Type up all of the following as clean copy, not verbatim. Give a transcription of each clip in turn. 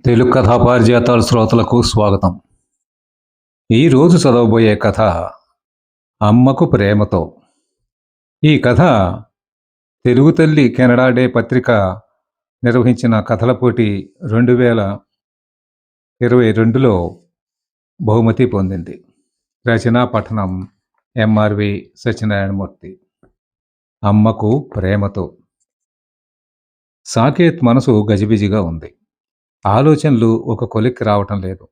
తెలుగు కథా పారిజాతాల శ్రోతలకు స్వాగతం. ఈరోజు చదవబోయే కథ అమ్మకు ప్రేమతో. ఈ కథ తెలుగు తల్లి కెనడా డే పత్రిక నిర్వహించిన కథల పోటీ 2022లో బహుమతి పొందింది. రచనా పఠనం ఎంఆర్వి సత్యనారాయణమూర్తి. అమ్మకు ప్రేమతో. సాకేత్ మనసు గజిబిజిగా ఉంది. ఆలోచనలు ఒక కొలిక్కి రావటం లేదు.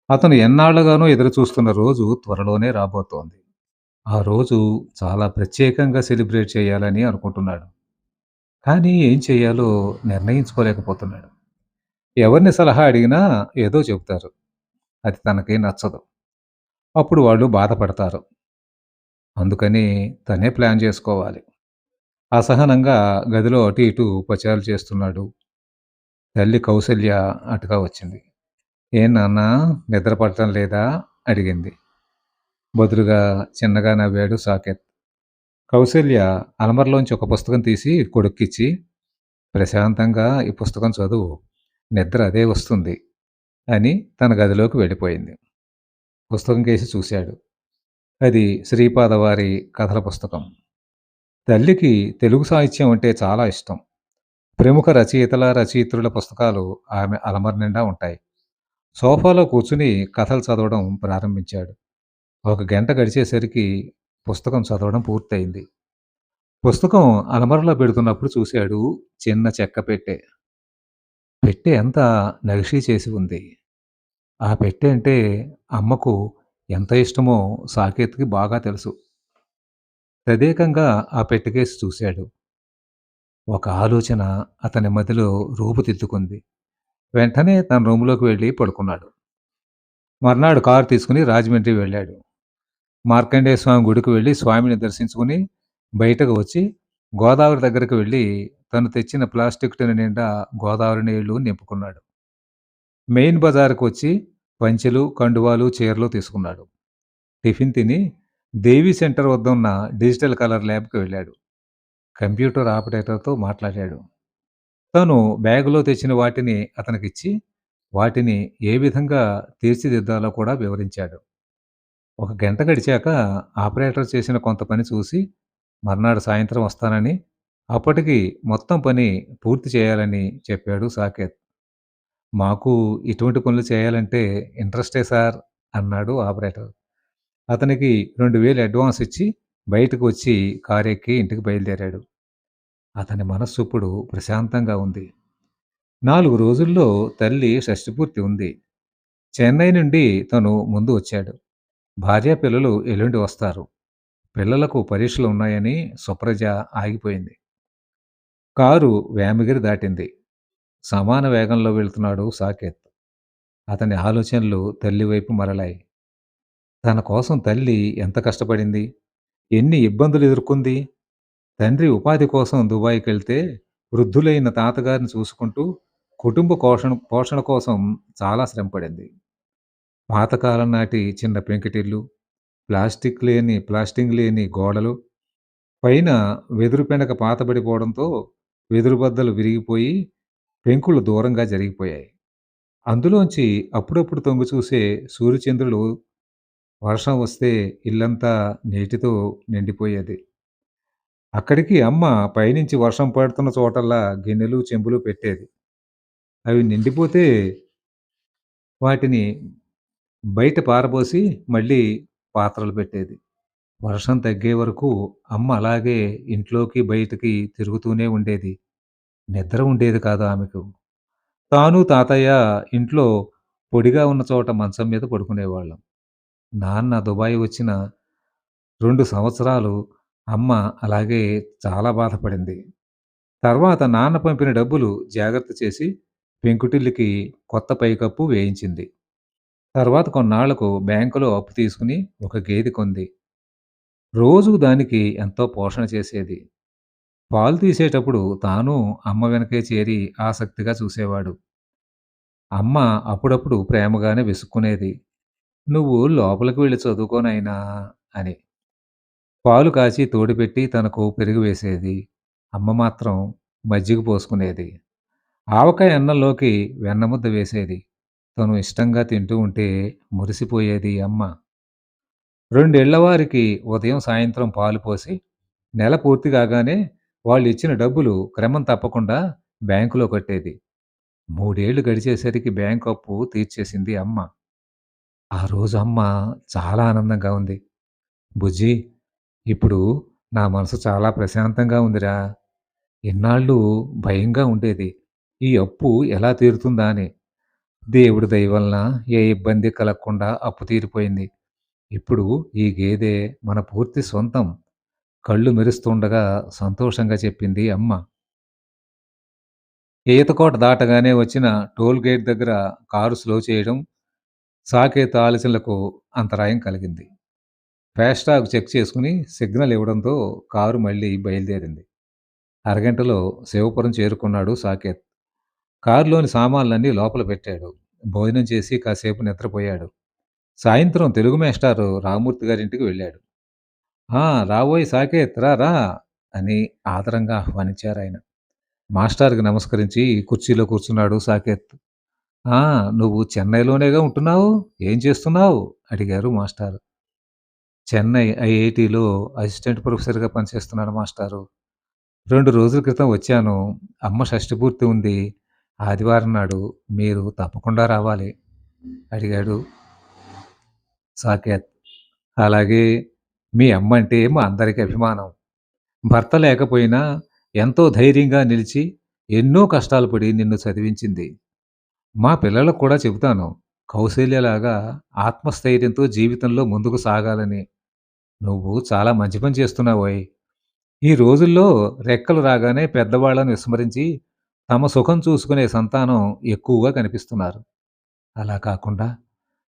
అతను ఎన్నాళ్లుగానో ఎదురుచూస్తున్న రోజు త్వరలోనే రాబోతోంది. ఆ రోజు చాలా ప్రత్యేకంగా సెలబ్రేట్ చేయాలని అనుకుంటున్నాడు. కానీ ఏం చేయాలో నిర్ణయించుకోలేకపోతున్నాడు. ఎవరిని సలహా అడిగినా ఏదో చెబుతారు. అది తనకి నచ్చదు. అప్పుడు వాళ్ళు బాధపడతారు. అందుకని తనే ప్లాన్ చేసుకోవాలి. అసహనంగా గదిలో అటు ఇటు పచారులు చేస్తున్నాడు. తల్లి కౌసల్య అటుగా వచ్చింది. "ఏం నాన్నా, నిద్ర పట్టడం లేదా?" అడిగింది. బదులుగా చిన్నగా నవ్వాడు సాకేత్. కౌసల్య అలమరలోంచి ఒక పుస్తకం తీసి కొడుక్కిచ్చి, "ప్రశాంతంగా ఈ పుస్తకం చదువు. నిద్ర అదే వస్తుంది" అని తన గదిలోకి వెళ్ళిపోయింది. పుస్తకం కేసి చూశాడు. అది శ్రీపాద వారి కథల పుస్తకం. తల్లికి తెలుగు సాహిత్యం అంటే చాలా ఇష్టం. ప్రముఖ రచయిత్రుల పుస్తకాలు ఆమె అలమర నిండా ఉంటాయి. సోఫాలో కూర్చుని కథలు చదవడం ప్రారంభించాడు. ఒక గంట గడిచేసరికి పుస్తకం చదవడం పూర్తయింది. పుస్తకం అలమరలో పెడుతున్నప్పుడు చూశాడు చిన్న చెక్క పెట్టె. పెట్టె అంతా నగిషీ చేసి ఉంది. ఆ పెట్టె అంటే అమ్మకు ఎంత ఇష్టమో సాకేత్‌కి బాగా తెలుసు. తదేకంగా ఆ పెట్టెకేసి చూశాడు. ఒక ఆలోచన అతని మదిలో రూపుదిద్దుకుంది. వెంటనే తన రూమ్‌లోకి వెళ్ళి పడుకున్నాడు. మర్నాడు కారు తీసుకుని రాజమండ్రి వెళ్ళాడు. మార్కండేయ స్వామి గుడికి వెళ్ళి స్వామిని దర్శించుకుని బయటకు వచ్చి గోదావరి దగ్గరికి వెళ్ళి తను తెచ్చిన ప్లాస్టిక్ టిన్ నిండా గోదావరి నీళ్లు నింపుకున్నాడు. మెయిన్ బజార్‌కి వచ్చి పంచెలు, కండువాలు, చీరలు తీసుకున్నాడు. టిఫిన్ తిని దేవి సెంటర్ వద్ద ఉన్న డిజిటల్ కలర్ ల్యాబ్‌కి వెళ్ళాడు. కంప్యూటర్ ఆపరేటర్‌తో మాట్లాడాడు. తను బ్యాగులో తెచ్చిన వాటిని అతనికిచ్చి వాటిని ఏ విధంగా తీర్చిదిద్దాలో కూడా వివరించాడు. ఒక గంట గడిచాక ఆపరేటర్ చేసిన కొంత పని చూసి మర్నాడు సాయంత్రం వస్తానని, అప్పటికి మొత్తం పని పూర్తి చేయాలని చెప్పాడు సాకేత్. "మాకు ఇటువంటి పనులు చేయాలంటే ఇంట్రెస్టే సార్" అన్నాడు ఆపరేటర్. అతనికి 2000 అడ్వాన్స్ ఇచ్చి బయటకు వచ్చి కారెక్కి ఇంటికి బయలుదేరాడు. అతని మనస్సు ఇప్పుడు ప్రశాంతంగా ఉంది. 4 రోజుల్లో తల్లి షష్టిపూర్తి ఉంది. చెన్నై నుండి తను ముందు వచ్చాడు. భార్యాపిల్లలు ఎల్లుండి వస్తారు. పిల్లలకు పరీక్షలు ఉన్నాయని సుప్రజ ఆగిపోయింది. కారు వేమగిరి దాటింది. సమాన వేగంలో వెళ్తున్నాడు సాకేత్. అతని ఆలోచనలు తల్లి వైపు మరలాయి. తన కోసం తల్లి ఎంత కష్టపడింది? ఎన్ని ఇబ్బందులు ఎదుర్కొంది? తండ్రి ఉపాధి కోసం దుబాయ్‌కెళ్తే వృద్ధులైన తాతగారిని చూసుకుంటూ కుటుంబ పోషణ కోసం చాలా శ్రమపడింది. పాతకాలం నాటి చిన్న పెంకుటిల్లు, ప్లాస్టింగ్ లేని గోడలు, పైన వెదురు పెనక పాతబడిపోవడంతో వెదురు బద్దలు విరిగిపోయి పెంకులు దూరంగా జరిగిపోయాయి. అందులోంచి అప్పుడప్పుడు తొంగి చూసే సూర్యచంద్రులు, వర్షం వస్తే ఇల్లంతా నీటితో నిండిపోయేది. అక్కడికి అమ్మ పైనుంచి వర్షం పడుతున్న చోటల్లా గిన్నెలు, చెంబులు పెట్టేది. అవి నిండిపోతే వాటిని బయట పారబోసి మళ్ళీ పాత్రలు పెట్టేది. వర్షం తగ్గే వరకు అమ్మ అలాగే ఇంట్లోకి, బయటకి తిరుగుతూనే ఉండేది. నిద్ర ఉండేది కాదు ఆమెకు. తాను, తాతయ్య ఇంట్లో పొడిగా ఉన్న చోట మంచం మీద పడుకునేవాళ్ళం. నాన్న దుబాయ్ వచ్చిన 2 సంవత్సరాలు అమ్మ అలాగే చాలా బాధపడింది. తర్వాత నాన్న పంపిన డబ్బులు జాగ్రత్త చేసి పెంకుటిల్లుకి కొత్త పైకప్పు వేయించింది. తర్వాత కొన్నాళ్లకు బ్యాంకులో అప్పు తీసుకుని ఒక గేదె కొంది. రోజూ దానికి ఎంతో పోషణ చేసేది. పాలు తీసేటప్పుడు తాను అమ్మ వెనకే చేరి ఆసక్తిగా చూసేవాడు. అమ్మ అప్పుడప్పుడు ప్రేమగానే విసుక్కునేది. "నువ్వు లోపలికి వెళ్లి చదువుకో నాయనా" అని. పాలు కాచి తోడుపెట్టి తనకు పెరుగు వేసేది. అమ్మ మాత్రం మజ్జిగ పోసుకునేది. ఆవకాయ అన్నంలోకి వెన్నముద్ద వేసేది. తను ఇష్టంగా తింటూ ఉంటే మురిసిపోయేది అమ్మ. రెండేళ్లవారికి ఉదయం, సాయంత్రం పాలు పోసి, నెల పూర్తి కాగానే వాళ్ళిచ్చిన డబ్బులు క్రమం తప్పకుండా బ్యాంకులో కట్టేది. 3 ఏళ్లు గడిచేసరికి బ్యాంకు అప్పు తీర్చేసింది అమ్మ. ఆ రోజు అమ్మ చాలా ఆనందంగా ఉంది. బుజ్జీ, ఇప్పుడు నా మనసు చాలా ప్రశాంతంగా ఉందిరా. ఇన్నాళ్ళు భయంగా ఉండేది. ఈ అప్పు ఎలా తీరుతుందా అని. దేవుడి దయ వలన ఏ ఇబ్బంది కలగకుండా అప్పు తీరిపోయింది. ఇప్పుడు ఈ గేదె మన పూర్తి సొంతం. కళ్ళు మెరుస్తుండగా సంతోషంగా చెప్పింది అమ్మ. ఈతకోట దాటగానే వచ్చిన టోల్ గేట్ దగ్గర కారు స్లో చేయడం, సాకేతు ఆలోచనలకు అంతరాయం కలిగింది. ఫాస్టాగ్ చెక్ చేసుకుని సిగ్నల్ ఇవ్వడంతో కారు మళ్ళీ బయలుదేరింది. అరగంటలో శివపురం చేరుకున్నాడు సాకేత్. కారులోని సామాన్లన్నీ లోపల పెట్టాడు. భోజనం చేసి కాసేపు నిద్రపోయాడు. సాయంత్రం తెలుగు మేస్టారు రామూర్తి గారింటికి వెళ్ళాడు. రావోయ్ సాకేత్ రా రా అని ఆదరంగా ఆహ్వానించారాయన. మాస్టారుకి నమస్కరించి కుర్చీలో కూర్చున్నాడు సాకేత్. ఆ! నువ్వు చెన్నైలోనేగా ఉంటున్నావు? ఏం చేస్తున్నావు? అడిగారు మాస్టారు. చెన్నై ఐఐటీలో అసిస్టెంట్ ప్రొఫెసర్‌గా పనిచేస్తున్నాను మాస్టారు. 2 రోజుల క్రితం వచ్చాను. అమ్మ షష్ఠి పూర్తి ఉంది. ఆదివారం నాడు మీరు తప్పకుండా రావాలి అడిగాడు సాకేత్. అలాగే, మీ అమ్మంటే మా అందరికి అభిమానం. భర్త లేకపోయినా ఎంతో ధైర్యంగా నిలిచి, ఎన్నో కష్టాలు పడి నిన్ను చదివించింది. మా పిల్లలకు కూడా చెబుతాను. కౌసల్యలాగా ఆత్మస్థైర్యంతో జీవితంలో ముందుకు సాగాలని. నువ్వు చాలా మంచి పని చేస్తున్నావోయ్! ఈ రోజుల్లో రెక్కలు రాగానే పెద్దవాళ్లను విస్మరించి, తమ సుఖం చూసుకునే సంతానం ఎక్కువగా కనిపిస్తున్నారు. అలా కాకుండా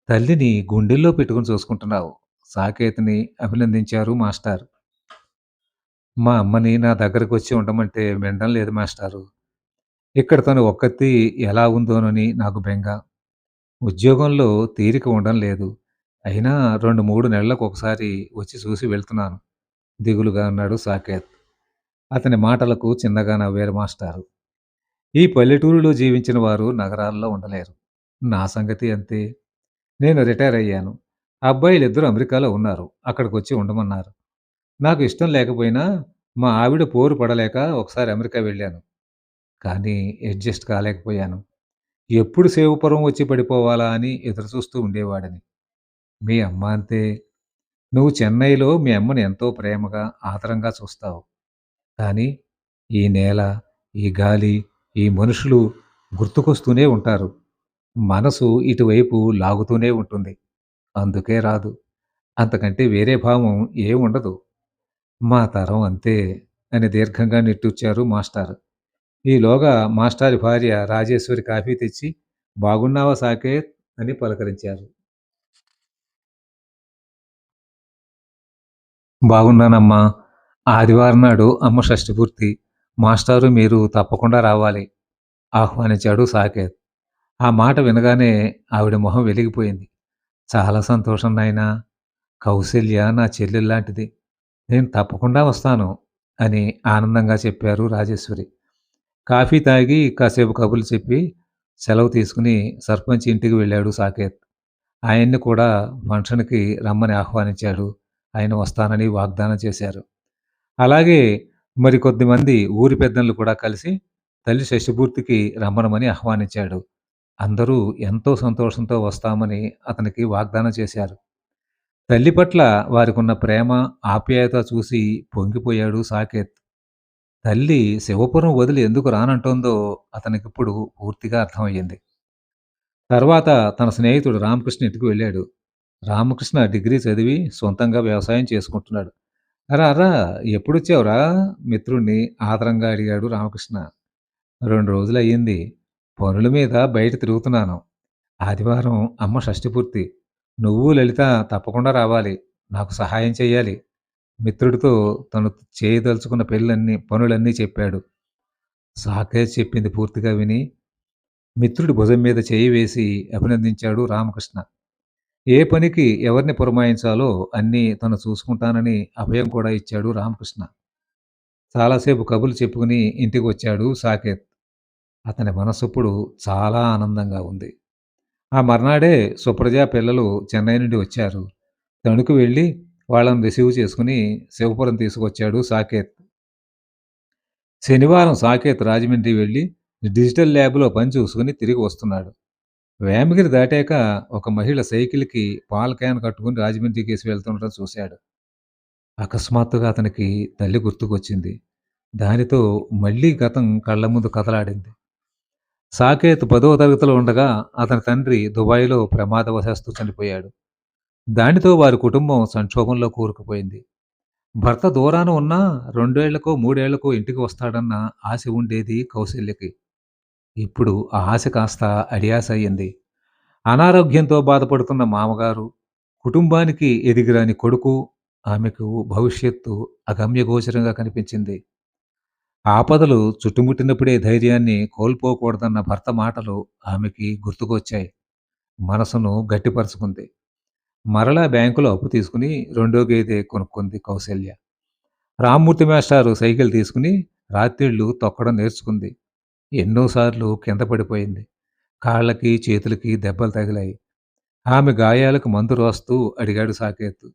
తల్లిని గుండెల్లో పెట్టుకొని చూసుకుంటున్నావు. సాకేత్‌ని అభినందించారు మాస్టారు. మా అమ్మని నా దగ్గరకొచ్చి ఉండమంటే వినడం లేదు మాస్టారు. ఇక్కడ తను ఒక్కతి ఎలా ఉందోనని నాకు బెంగ. ఉద్యోగంలో తీరిక ఉండడం లేదు. అయినా 2, 3 నెలలకొకసారి వచ్చి చూసి వెళ్తున్నాను దిగులుగా అన్నాడు సాకేత్. అతని మాటలకు చిన్నగా నవ్వారు మాస్టారు. ఈ పల్లెటూరులో జీవించిన వారు నగరాల్లో ఉండలేరు. నా సంగతి అంతే. నేను రిటైర్ అయ్యాను. అబ్బాయిలిద్దరూ అమెరికాలో ఉన్నారు. అక్కడికొచ్చి ఉండమన్నారు. నాకు ఇష్టం లేకపోయినా మా ఆవిడ పోరు పడలేక ఒకసారి అమెరికా వెళ్ళాను. కానీ అడ్జస్ట్ కాలేకపోయాను. ఎప్పుడు సేవపురం వచ్చి పడిపోవాలా అని ఎదురుచూస్తూ ఉండేవాడిని. మీ అమ్మ అంతే. నువ్వు చెన్నైలో మీ అమ్మని ఎంతో ప్రేమగా, ఆదరంగా చూస్తావు. కానీ ఈ నేల, ఈ గాలి, ఈ మనుషులు గుర్తుకొస్తూనే ఉంటారు. మనసు ఇటువైపు లాగుతూనే ఉంటుంది. అందుకే రాదు. అంతకంటే వేరే భావం ఏముండదు. మా తరం అంతే అని దీర్ఘంగా నిట్టూర్చారు మాస్టారు. ఈలోగా మాస్టారి భార్య రాజేశ్వరి కాఫీ తెచ్చి, బాగున్నావా సాకేత్ అని పలకరించారు. బాగున్నానమ్మా. ఆదివారం నాడు అమ్మ షష్ఠి పూర్తి. మాస్టారు మీరు తప్పకుండా రావాలి ఆహ్వానించాడు సాకేత్. ఆ మాట వినగానే ఆవిడ మొహం వెలిగిపోయింది. చాలా సంతోషం నాయనా. కౌసల్య నా చెల్లెల్లాంటిది. నేను తప్పకుండా వస్తాను అని ఆనందంగా చెప్పారు రాజేశ్వరి. కాఫీ తాగి కాసేపు కబుర్లు చెప్పి సెలవు తీసుకుని సర్పంచ్ ఇంటికి వెళ్ళాడు సాకేత్. ఆయన్ని కూడా ఫంక్షన్‌కి రమ్మని ఆహ్వానించాడు. ఆయన వస్తానని వాగ్దానం చేశారు. అలాగే మరికొద్దిమంది ఊరి పెద్దలు కూడా కలిసి తల్లి షష్టిపూర్తికి రమ్మనమని ఆహ్వానించాడు. అందరూ ఎంతో సంతోషంతో వస్తామని అతనికి వాగ్దానం చేశారు. తల్లి పట్ల వారికున్న ప్రేమ, ఆప్యాయత చూసి పొంగిపోయాడు సాకేత్. తల్లి శివపురం వదిలి ఎందుకు రానంటోందో అతనికిప్పుడు పూర్తిగా అర్థమయ్యింది. తర్వాత తన స్నేహితుడు రామకృష్ణ ఇంటికి వెళ్ళాడు. రామకృష్ణ డిగ్రీ చదివి సొంతంగా వ్యవసాయం చేసుకుంటున్నాడు. "రా రా ఎప్పుడొచ్చావురా?" మిత్రుడిని ఆదరంగా అడిగాడు రామకృష్ణ. "2 రోజులయ్యింది. పనుల మీద బయట తిరుగుతున్నాను. ఆదివారం అమ్మ షష్ఠి పూర్తి. నువ్వు, లలిత తప్పకుండా రావాలి. నాకు సహాయం చెయ్యాలి." మిత్రుడితో తను చేయదలుచుకున్న పనులన్నీ చెప్పాడు. సాకేత్ చెప్పింది పూర్తిగా విని మిత్రుడి భుజం మీద చేయి వేసి అభినందించాడు రామకృష్ణ. ఏ పనికి ఎవరిని పురమాయించాలో అన్నీ తను చూసుకుంటానని అభయం కూడా ఇచ్చాడు రామకృష్ణ. చాలాసేపు కబుర్లు చెప్పుకుని ఇంటికి వచ్చాడు సాకేత్. అతని మనసిప్పుడు చాలా ఆనందంగా ఉంది. ఆ మర్నాడే సుప్రజ పిల్లలు చెన్నై నుండి వచ్చారు. తణుకు వెళ్లి వాళ్ళని రిసీవ్ చేసుకొని శివపురం తీసుకొచ్చాడు సాకేత్. శనివారం సాకేత్ రాజమండ్రి వెళ్లి డిజిటల్ ల్యాబ్‌లో పని చూసుకొని తిరిగి వస్తున్నాడు. వేమగిరి దాటాక ఒక మహిళ సైకిల్‌కి పాల క్యాన్ కట్టుకొని రాజమండ్రికేసి వెళ్తుండటం చూశాడు. అకస్మాత్తుగా అతనికి తల్లి గుర్తుకొచ్చింది. దానితో మళ్ళీ గతం కళ్ళ ముందు కదలాడింది. సాకేత్ 10వ తరగతిలో ఉండగా అతని తండ్రి దుబాయ్‌లో ప్రమాదవశాత్తు చనిపోయాడు. దానితో వారి కుటుంబం సంక్షోభంలో కూరుకుపోయింది. భర్త దూరాన ఉన్నా 2 ఏళ్లకో, 3 ఏళ్లకో ఇంటికి వస్తాడన్న ఆశ ఉండేది కౌసల్యకి. ఇప్పుడు ఆ ఆశ కాస్త అడియాస అయ్యింది. అనారోగ్యంతో బాధపడుతున్న మామగారు, కుటుంబానికి ఎదిగిరాని కొడుకు, ఆమెకు భవిష్యత్తు అగమ్యగోచరంగా కనిపించింది. ఆపదలు చుట్టుముట్టినప్పుడే ధైర్యాన్ని కోల్పోకూడదన్న భర్త మాటలు ఆమెకి గుర్తుకొచ్చాయి. మనసును గట్టిపరుచుకుంది. మరలా బ్యాంకులో అప్పు తీసుకుని రెండో గేదె కొనుక్కుంది కౌసల్య. రామ్మూర్తి మేస్టారు సైకిల్ తీసుకుని రాత్రిళ్ళు తొక్కడం నేర్చుకుంది. ఎన్నోసార్లు కింద పడిపోయింది. కాళ్ళకి, చేతులకి దెబ్బలు తగిలాయి. ఆమె గాయాలకు మందు రాస్తూ అడిగాడు సాకేత్.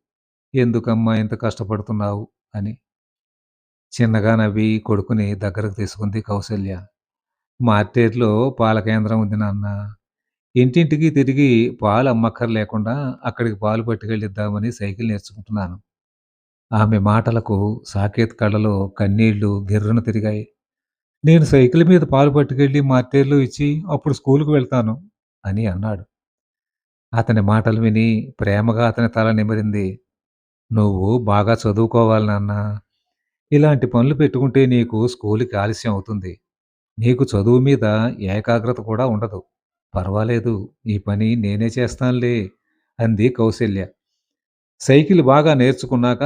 "ఎందుకమ్మా ఇంత కష్టపడుతున్నావు" అని. చిన్నగా నవ్వి కొడుకుని దగ్గరకు తీసుకుంది కౌసల్య. మార్టేర్‌లో పాల కేంద్రం ఉంది నాన్న. ఇంటింటికి తిరిగి పాలు అమ్మక్కర్లేకుండా అక్కడికి పాలు పట్టుకెళ్ళిద్దామని సైకిల్ నేర్చుకుంటున్నాను. ఆమె మాటలకు సాకేత్ కళ్ళలో కన్నీళ్లు గిర్రున తిరిగాయి. "నేను సైకిల్ మీద పాలు పట్టుకెళ్ళి మార్టేర్‌లో ఇచ్చి అప్పుడు స్కూలుకు వెళ్తాను" అని అన్నాడు. అతని మాటలు విని ప్రేమగా అతని తల నిమిరింది. "నువ్వు బాగా చదువుకోవాలి నాన్నా. ఇలాంటి పనులు పెట్టుకుంటే నీకు స్కూలుకి ఆలస్యం అవుతుంది. నీకు చదువు మీద ఏకాగ్రత కూడా ఉండదు. పర్వాలేదు, ఈ పని నేనే చేస్తానులే" అంది కౌసల్య. సైకిల్ బాగా నేర్చుకున్నాక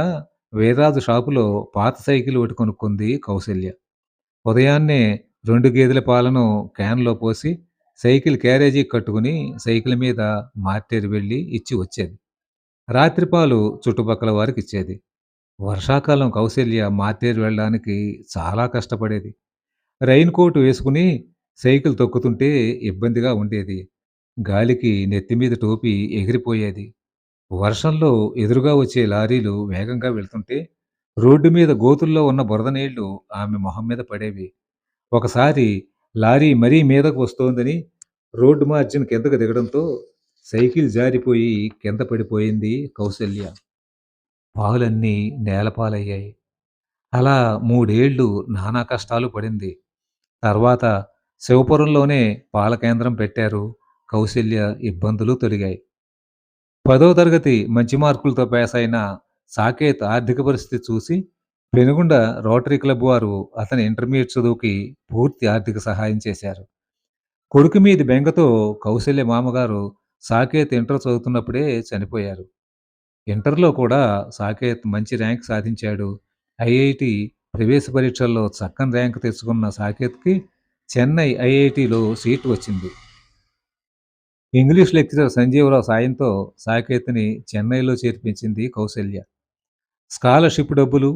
వీర్రాజు షాపులో పాత సైకిల్ ఒకటి కొనుక్కుంది కౌసల్య. ఉదయాన్నే 2 గేదెల పాలను క్యాన్‌లో పోసి సైకిల్ క్యారేజీకి కట్టుకుని సైకిల్ మీద మార్టేరు వెళ్లి ఇచ్చి వచ్చేది. రాత్రి పాలు చుట్టుపక్కల వారికిచ్చేది. వర్షాకాలం కౌసల్య మార్టేరు వెళ్ళడానికి చాలా కష్టపడేది. రెయిన్ కోట్ వేసుకుని సైకిల్ తొక్కుతుంటే ఇబ్బందిగా ఉండేది. గాలికి నెత్తిమీద టోపీ ఎగిరిపోయేది. వర్షంలో ఎదురుగా వచ్చే లారీలు వేగంగా వెళ్తుంటే రోడ్డు మీద గోతుల్లో ఉన్న బురద నీళ్లు ఆమె మొహం మీద పడేవి. ఒకసారి లారీ మరీ మీదకు వస్తోందని రోడ్డు మార్జిన్ కిందకు దిగడంతో సైకిల్ జారిపోయి కింద పడిపోయింది కౌసల్య. పాలన్నీ నేలపాలయ్యాయి. అలా 3 ఏళ్ళు నానా కష్టాలు పడింది. తర్వాత శివపురంలోనే పాల కేంద్రం పెట్టారు. కౌసల్య ఇబ్బందులు తొలగాయి. 10వ తరగతి మంచి మార్కులతో పాస్ అయిన సాకేత్ ఆర్థిక పరిస్థితి చూసి పెనుగొండ రోటరీ క్లబ్ వారు అతని ఇంటర్మీడియట్ చదువుకి పూర్తి ఆర్థిక సహాయం చేశారు. కొడుకు మీది బెంగతో కౌసల్య మామగారు సాకేత్ ఇంటర్ చదువుతున్నప్పుడే చనిపోయారు. ఇంటర్‌లో కూడా సాకేత్ మంచి ర్యాంక్ సాధించాడు. ఐఐటీ ప్రవేశ పరీక్షల్లో చక్కని ర్యాంక్ తెచ్చుకున్న సాకేత్‌కి చెన్నై ఐఐటీలో సీట్ వచ్చింది. ఇంగ్లీష్ లెక్చరర్ సంజీవరావు సాయంతో సాకేత్‌ని చెన్నైలో చేర్పించింది కౌసల్య. స్కాలర్‌షిప్ డబ్బులు,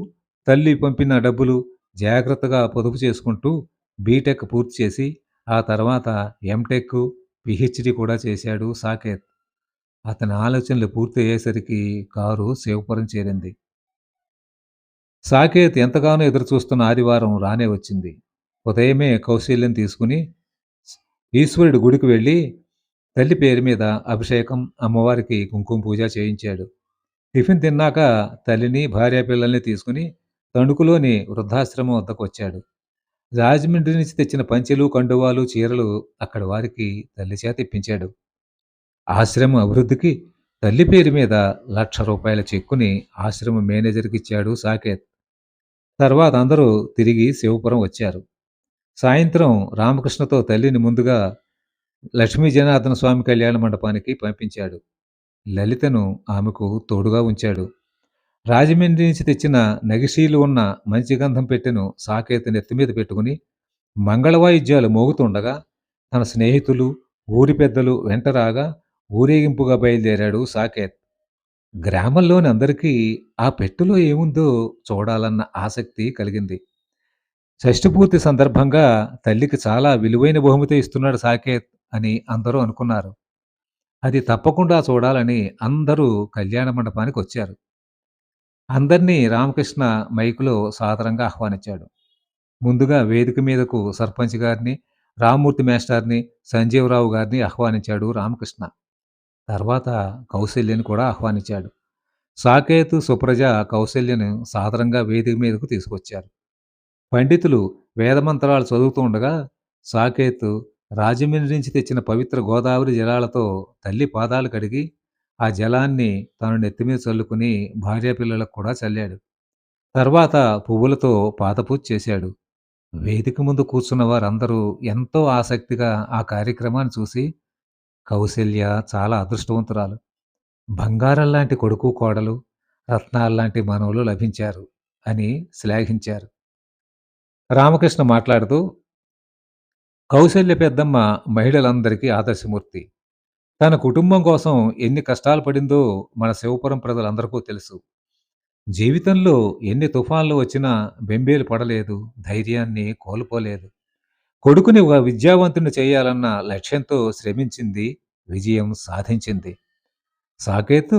తల్లి పంపిన డబ్బులు జాగ్రత్తగా పొదుపు చేసుకుంటూ బీటెక్ పూర్తి చేసి, ఆ తర్వాత ఎంటెక్, పీహెచ్‌డీ కూడా చేశాడు సాకేత్. అతని ఆలోచనలు పూర్తయ్యేసరికి కారు శివపురం చేరింది. సాకేత్ ఎంతగానో ఎదురుచూస్తున్న ఆదివారం రానే వచ్చింది. ఉదయమే కౌశల్యని తీసుకుని ఈశ్వరుడి గుడికి వెళ్ళి తల్లి పేరు మీద అభిషేకం, అమ్మవారికి కుంకుమ పూజ చేయించాడు. టిఫిన్ తిన్నాక తల్లిని, భార్యాపిల్లల్ని తీసుకుని తణుకులోని వృద్ధాశ్రమం వద్దకొచ్చాడు. రాజమండ్రి నుంచి తెచ్చిన పంచెలు, కండువాలు, చీరలు అక్కడి వారికి తల్లి చేత ఇప్పించాడు. ఆశ్రమం అభివృద్ధికి తల్లి పేరు మీద ₹1,00,000 చెక్కుని ఆశ్రమం మేనేజర్‌కిచ్చాడు సాకేత్. తర్వాత అందరూ తిరిగి శివపురం వచ్చారు. సాయంత్రం రామకృష్ణతో తల్లిని ముందుగా లక్ష్మీ జనార్దన స్వామి కళ్యాణ మండపానికి పంపించాడు. లలితను ఆమెకు తోడుగా ఉంచాడు. రాజమండ్రి నుంచి తెచ్చిన నగిషీలు ఉన్న మంచి గంధం పెట్టెను సాకేత్ నెత్తిమీద పెట్టుకుని మంగళవాయిద్యాలు మోగుతుండగా తన స్నేహితులు, ఊరి పెద్దలు వెంట రాగా ఊరేగింపుగా బయలుదేరాడు సాకేత్. గ్రామంలోని అందరికీ ఆ పెట్టెలో ఏముందో చూడాలన్న ఆసక్తి కలిగింది. షష్ఠి పూర్తి సందర్భంగా తల్లికి చాలా విలువైన బహుమతి ఇస్తున్నాడు సాకేత్ అని అందరూ అనుకున్నారు. అది తప్పకుండా చూడాలని అందరూ కళ్యాణ మండపానికొచ్చారు. అందరినీ రామకృష్ణ మైకులో సాదరంగా ఆహ్వానించాడు. ముందుగా వేదిక మీదకు సర్పంచ్ గారిని, రామ్మూర్తి మేస్టార్‌ని, సంజీవరావు గారిని ఆహ్వానించాడు రామకృష్ణ. తర్వాత కౌసల్యని కూడా ఆహ్వానించాడు. సాకేతు, సుప్రజ, కౌసల్యను సాదరంగా వేదిక మీదకు తీసుకొచ్చారు. పండితులు వేదమంత్రాలు చదువుతూ ఉండగా సాకేతు రాజమండ్రి నుంచి తెచ్చిన పవిత్ర గోదావరి జలాలతో తల్లి పాదాలు కడిగి, ఆ జలాన్ని తను నెత్తిమీద చల్లుకుని భార్యాపిల్లలకు కూడా చల్లాడు. తర్వాత పువ్వులతో పాదపూజ చేశాడు. వేదిక ముందు కూర్చున్న వారందరూ ఎంతో ఆసక్తిగా ఆ కార్యక్రమాన్ని చూసి, కౌసల్య చాలా అదృష్టవంతురాలు. బంగారంలాంటి కొడుకు, కోడలు, రత్నాల్లాంటి మనవలు లభించారు అని శ్లాఘించారు. రామకృష్ణ మాట్లాడుతూ, కౌసల్య పెద్దమ్మ మహిళలందరికీ ఆదర్శమూర్తి. తన కుటుంబం కోసం ఎన్ని కష్టాలు పడిందో మన శివపురం ప్రజలందరికీ తెలుసు. జీవితంలో ఎన్ని తుఫాన్లు వచ్చినా బెంబేలు పడలేదు, ధైర్యాన్ని కోల్పోలేదు. కొడుకుని ఒక విద్యావంతుని చేయాలన్న లక్ష్యంతో శ్రమించింది, విజయం సాధించింది. సాకేత్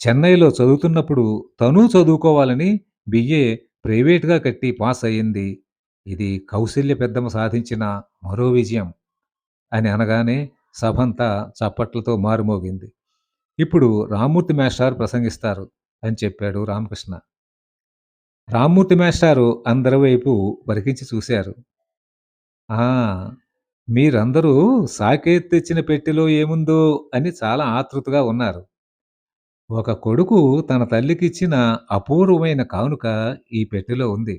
చెన్నైలో చదువుతున్నప్పుడు తనూ చదువుకోవాలని బిఏ ప్రైవేట్‌గా కట్టి పాస్ అయింది. ఇది కౌసల్య పెద్దమ్మ సాధించిన మరో విజయం అని అనగానే సభంతా చప్పట్లతో మారుమోగింది. ఇప్పుడు రామ్మూర్తి మేస్టారు ప్రసంగిస్తారు అని చెప్పాడు రామకృష్ణ. రామ్మూర్తి మేస్టారు అందరి వైపు పరికించి చూశారు. ఆ! మీరందరూ సాకేత్ తెచ్చిన పెట్టెలో ఏముందో అని చాలా ఆతృతగా ఉన్నారు. ఒక కొడుకు తన తల్లికిచ్చిన అపూర్వమైన కానుక ఈ పెట్టెలో ఉంది.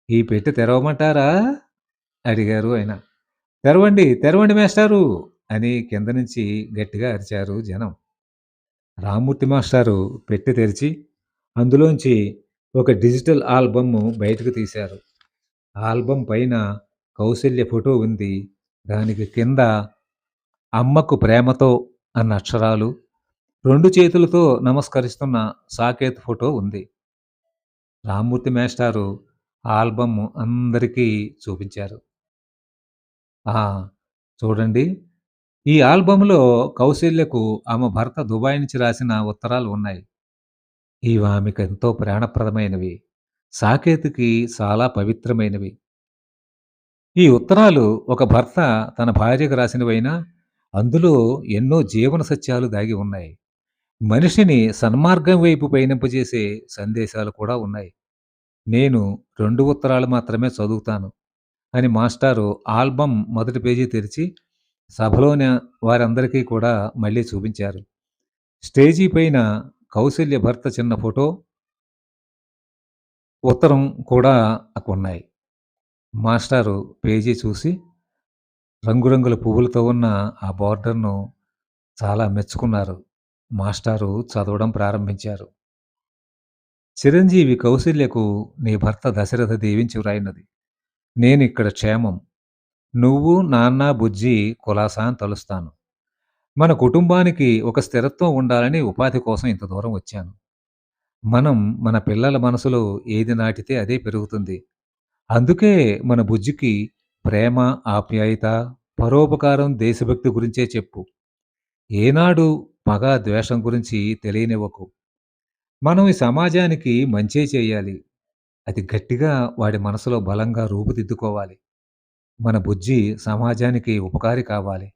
ఈ పెట్టె తెరవమంటారా? అడిగారు ఆయన. తెరవండి, తెరవండి మేస్టారు అని కింద నుంచి గట్టిగా అరిచారు జనం. రామ్మూర్తి మాస్టారు పెట్టె తెరిచి అందులోంచి ఒక డిజిటల్ ఆల్బమ్ బయటకు తీశారు. ఆల్బమ్ పైన కౌసల్య ఫోటో ఉంది. దానికి కింద అమ్మకు ప్రేమతో అన్న అక్షరాలు, 2 చేతులతో నమస్కరిస్తున్న సాకేత్ ఫోటో ఉంది. రామ్మూర్తి మేస్టారు ఆ ఆల్బమ్ అందరికీ చూపించారు. ఆ! చూడండి. ఈ ఆల్బమ్‌లో కౌసల్యకు ఆమె భర్త దుబాయ్ నుంచి రాసిన ఉత్తరాలు ఉన్నాయి. ఇవి ఆమెకెంతో ప్రాణప్రదమైనవి. సాకేతుకి చాలా పవిత్రమైనవి. ఈ ఉత్తరాలు ఒక భర్త తన భార్యకు రాసినవైనా, అందులో ఎన్నో జీవన సత్యాలు దాగి ఉన్నాయి. మనిషిని సన్మార్గం వైపు పయనింపజేసే సందేశాలు కూడా ఉన్నాయి. నేను 2 ఉత్తరాలు మాత్రమే చదువుతాను అని మాస్టారు ఆల్బమ్ మొదటి పేజీ తెరిచి సభలోని వారందరికీ కూడా మళ్ళీ చూపించారు. స్టేజీ పైన కౌసల్య భర్త చిన్న ఫోటో, ఉత్తరం కూడా ఉన్నాయి. మాస్టారు పేజీ చూసి రంగురంగుల పువ్వులతో ఉన్న ఆ బోర్డర్‌ను చాలా మెచ్చుకున్నారు. మాస్టారు చదవడం ప్రారంభించారు. చిరంజీవి కౌసల్యకు నీ భర్త దశరథ దీవించి వ్రాయినది. నేనిక్కడ క్షేమం. నువ్వు, నాన్న, బుజ్జి కులాసా అని తలుస్తాను. మన కుటుంబానికి ఒక స్థిరత్వం ఉండాలని ఉపాధి కోసం ఇంత దూరం వచ్చాను. మనం మన పిల్లల మనసులో ఏది నాటితే అదే పెరుగుతుంది. అందుకే మన బుజ్జికి ప్రేమ, ఆప్యాయత, పరోపకారం, దేశభక్తి గురించే చెప్పు. ఏనాడు పగ, ద్వేషం గురించి తెలియనివ్వకు. మనం ఈ సమాజానికి మంచే చేయాలి. అది గట్టిగా వాడి మనసులో బలంగా రూపుదిద్దుకోవాలి. మన బుజ్జి సమాజానికి ఉపకారి కావాలి.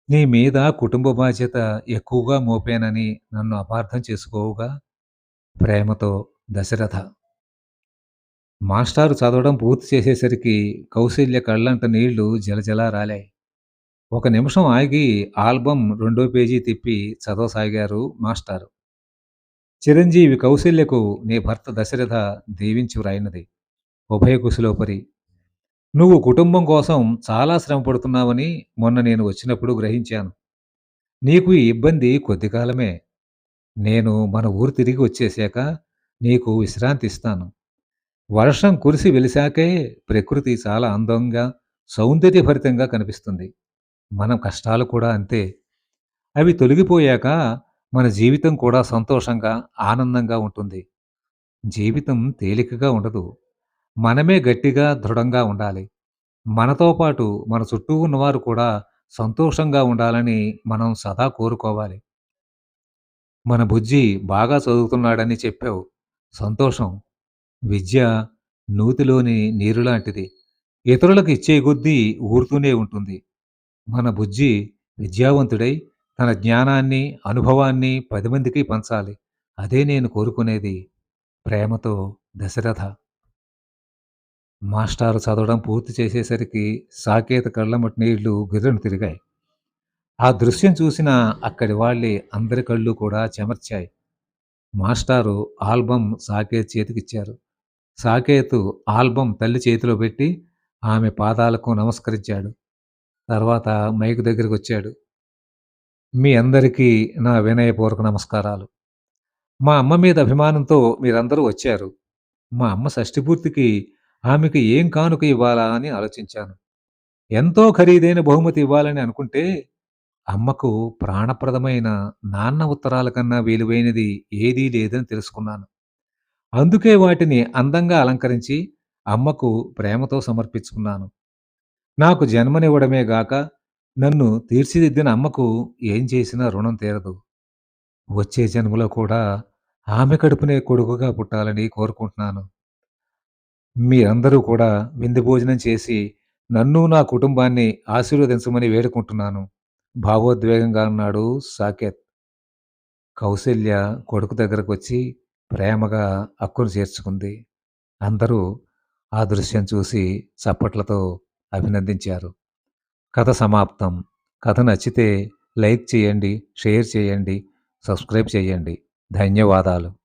నీ మీద కుటుంబ బాధ్యత ఎక్కువగా మోపానని నన్ను అపార్థం చేసుకోవుగా. ప్రేమతో దశరథ. మాస్టారు చదవడం పూర్తి చేసేసరికి కౌసల్య కళ్ళంట నీళ్లు జలజలా రాలాయి. ఒక నిమిషం ఆగి ఆల్బమ్ రెండో పేజీ తిప్పి చదవసాగారు మాస్టారు. చిరంజీవి కౌసల్యకు నీ భర్త దశరథ దీవించి వ్రాయినది. ఉభయ కుశలోపరి. నువ్వు కుటుంబం కోసం చాలా శ్రమ పడుతున్నావని మొన్న నేను వచ్చినప్పుడు గ్రహించాను. నీకు ఈ ఇబ్బంది కొద్ది కాలమే. నేను మన ఊరు తిరిగి వచ్చేశాక నీకు విశ్రాంతి ఇస్తాను. వర్షం కురిసి వెలిశాకే ప్రకృతి చాలా అందంగా, సౌందర్యభరితంగా కనిపిస్తుంది. మన కష్టాలు కూడా అంతే. అవి తొలగిపోయాక మన జీవితం కూడా సంతోషంగా, ఆనందంగా ఉంటుంది. జీవితం తేలికగా ఉండదు. మనమే గట్టిగా, దృఢంగా ఉండాలి. మనతో పాటు మన చుట్టూ ఉన్నవారు కూడా సంతోషంగా ఉండాలని మనం సదా కోరుకోవాలి. మన బుజ్జి బాగా చదువుతున్నాడని చెప్పావు. సంతోషం. విద్య నూతిలోని నీరు లాంటిది. ఇతరులకు ఇచ్చే కొద్దీ ఊరుతూనే ఉంటుంది. మన బుజ్జి విద్యావంతుడై తన జ్ఞానాన్ని, అనుభవాన్ని 10 మందికి పంచాలి. అదే నేను కోరుకునేది. ప్రేమతో దశరథ. మాస్టారు చదవడం పూర్తి చేసేసరికి సాకేత కళ్ళమ్మట నీళ్లు గిర్రున తిరిగాయి. ఆ దృశ్యం చూసిన అక్కడి వాళ్ళి అందరి కళ్ళు కూడా చెమర్చాయి. మాస్టారు ఆల్బమ్ సాకేత్ చేతికిచ్చారు. సాకేతు ఆల్బమ్ తల్లి చేతిలో పెట్టి ఆమె పాదాలకు నమస్కరించాడు. తర్వాత మైక్ దగ్గరికొచ్చాడు. మీ అందరికీ నా వినయపూర్వక నమస్కారాలు. మా అమ్మ మీద అభిమానంతో మీరందరూ వచ్చారు. మా అమ్మ షష్ఠి పూర్తికి ఆమెకు ఏం కానుక ఇవ్వాలా అని ఆలోచించాను. ఎంతో ఖరీదైన బహుమతి ఇవ్వాలని అనుకుంటే, అమ్మకు ప్రాణప్రదమైన నాన్న ఉత్తరాల కన్నా విలువైనది ఏదీ లేదని తెలుసుకున్నాను. అందుకే వాటిని అందంగా అలంకరించి అమ్మకు ప్రేమతో సమర్పించుకున్నాను. నాకు జన్మనివ్వడమే గాక, నన్ను తీర్చిదిద్దిన అమ్మకు ఏం చేసినా రుణం తీరదు. వచ్చే జన్మలో కూడా ఆమె కడుపునే కొడుకుగా పుట్టాలని కోరుకుంటున్నాను. మీరందరూ కూడా విందు భోజనం చేసి నన్ను, నా కుటుంబాన్ని ఆశీర్వదించమని వేడుకుంటున్నాను. భావోద్వేగంగా అన్నాడు సాకేత్. కౌసల్య కొడుకు దగ్గరకొచ్చి ప్రేమగా అక్కున చేర్చుకుంది. అందరూ ఆ దృశ్యం చూసి చప్పట్లతో అభినందించారు. కథ సమాప్తం. కథ నచ్చితే లైక్ చేయండి, షేర్ చేయండి, సబ్స్క్రైబ్ చేయండి. ధన్యవాదాలు.